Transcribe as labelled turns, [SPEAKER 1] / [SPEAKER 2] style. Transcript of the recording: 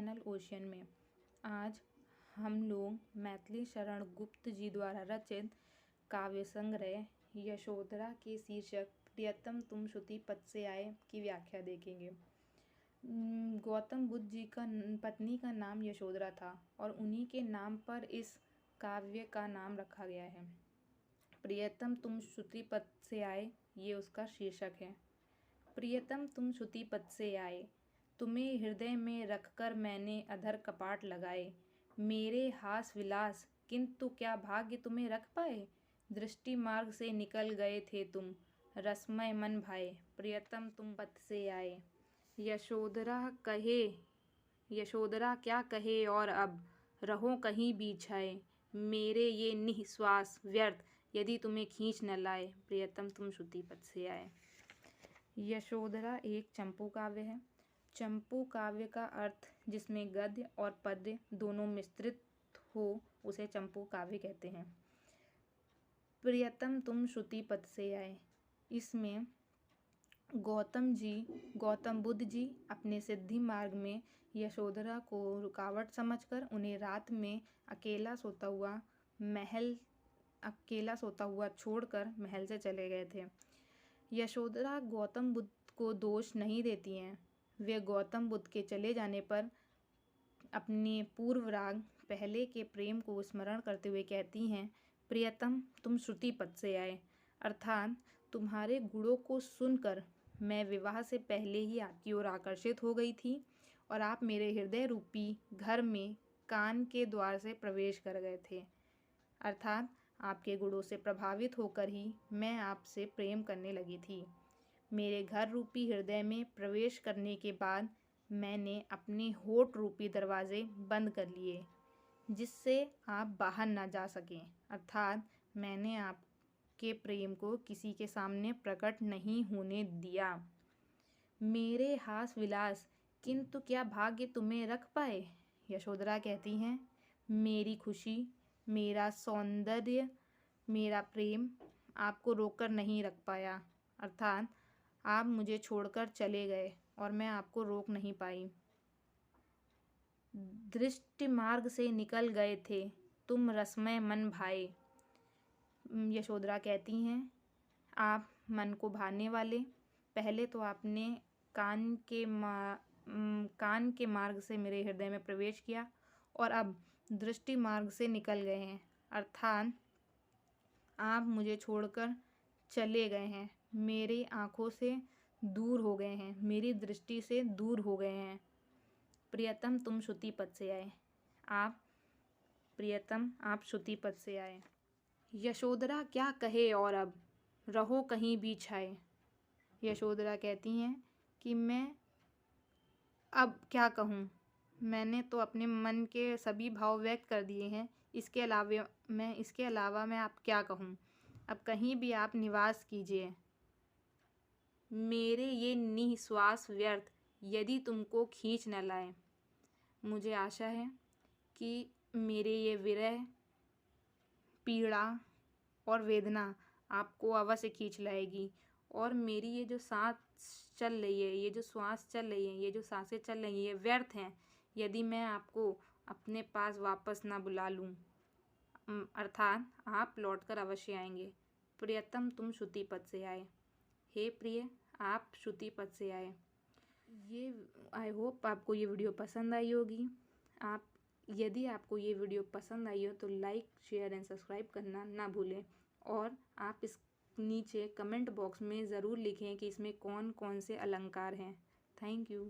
[SPEAKER 1] Channel ocean में। आज हम लोग मैथिली शरण गुप्त जी द्वारा रचित काव्य संग्रह यशोधरा के शीर्षक प्रियतम तुम श्रुति पथ से आए की व्याख्या देखेंगे। गौतम बुद्ध जी का पत्नी का नाम यशोधरा था और उन्हीं के नाम पर इस काव्य का नाम रखा गया है। प्रियतम तुम श्रुति पथ से आए, ये उसका शीर्षक है। प्रियतम तुम श्रुति पथ से आए, तुम्हें हृदय में रखकर मैंने अधर कपाट लगाए। मेरे हास विलास किंतु क्या भाग्य तुम्हें रख पाए। दृष्टि मार्ग से निकल गए थे तुम, रसमय मन भाए। प्रियतम तुम पथ से आए। यशोधरा क्या कहे और अब, रहो कहीं बिछाए। मेरे ये निःश्वास व्यर्थ, यदि तुम्हें खींच न लाए। प्रियतम तुम श्रुति पथ से आए। यशोधरा एक चंपू काव्य है। चंपू काव्य का अर्थ जिसमें गद्य और पद्य दोनों मिश्रित हो, उसे चंपू काव्य कहते हैं। प्रियतम तुम श्रुति पथ से आए, इसमें गौतम बुद्ध जी अपने सिद्धि मार्ग में यशोधरा को रुकावट समझकर उन्हें रात में अकेला सोता हुआ छोड़कर महल से चले गए थे। यशोधरा गौतम बुद्ध को दोष नहीं देती हैं। वे गौतम बुद्ध के चले जाने पर अपने पूर्व राग पहले के प्रेम को स्मरण करते हुए कहती हैं, प्रियतम तुम श्रुति पथ से आए, अर्थात तुम्हारे गुणों को सुनकर मैं विवाह से पहले ही आपकी ओर आकर्षित हो गई थी और आप मेरे हृदय रूपी घर में कान के द्वार से प्रवेश कर गए थे। अर्थात आपके गुणों से प्रभावित होकर ही मैं आपसे प्रेम करने लगी थी। मेरे घर रूपी हृदय में प्रवेश करने के बाद मैंने अपने होठ रूपी दरवाजे बंद कर लिए, जिससे आप बाहर ना जा सकें। अर्थात मैंने आपके प्रेम को किसी के सामने प्रकट नहीं होने दिया। मेरे हास विलास किंतु क्या भाग्य तुम्हें रख पाए। यशोधरा कहती हैं, मेरी खुशी, मेरा सौंदर्य, मेरा प्रेम आपको रोककर नहीं रख पाया। अर्थात आप मुझे छोड़कर चले गए और मैं आपको रोक नहीं पाई। दृष्टि मार्ग से निकल गए थे तुम, रसमय मन भाए। यशोधरा कहती हैं, आप मन को भाने वाले, पहले तो आपने कान के मार्ग से मेरे हृदय में प्रवेश किया और अब दृष्टि मार्ग से निकल गए हैं। अर्थात आप मुझे छोड़कर चले गए हैं, मेरी आँखों से दूर हो गए हैं, मेरी दृष्टि से दूर हो गए हैं। प्रियतम तुम श्रुति पथ से आए, आप श्रुति पथ से आए। यशोधरा क्या कहे और अब, रहो कहीं बिछाए। यशोधरा कहती हैं कि मैं अब क्या कहूँ, मैंने तो अपने मन के सभी भाव व्यक्त कर दिए हैं। इसके अलावा मैं आप क्या कहूँ। अब कहीं भी आप निवास कीजिए। मेरे ये निःश्वास व्यर्थ, यदि तुमको खींच न लाए। मुझे आशा है कि मेरे ये विरह, पीड़ा और वेदना आपको अवश्य खींच लाएगी और मेरी ये जो सांस चल रही है, ये जो श्वास चल रही है, ये जो सांसें चल रही हैं, ये व्यर्थ हैं यदि मैं आपको अपने पास वापस ना बुला लूँ। अर्थात आप लौटकर अवश्य आएंगे। प्रियतम तुम श्रुति पथ से आए, हे प्रिय आप श्रुति पथ से आए। ये आई होप आपको ये वीडियो पसंद आई होगी। यदि आपको ये वीडियो पसंद आई हो तो लाइक, शेयर एंड सब्सक्राइब करना ना भूलें और आप इस नीचे कमेंट बॉक्स में ज़रूर लिखें कि इसमें कौन कौन से अलंकार हैं। Thank you.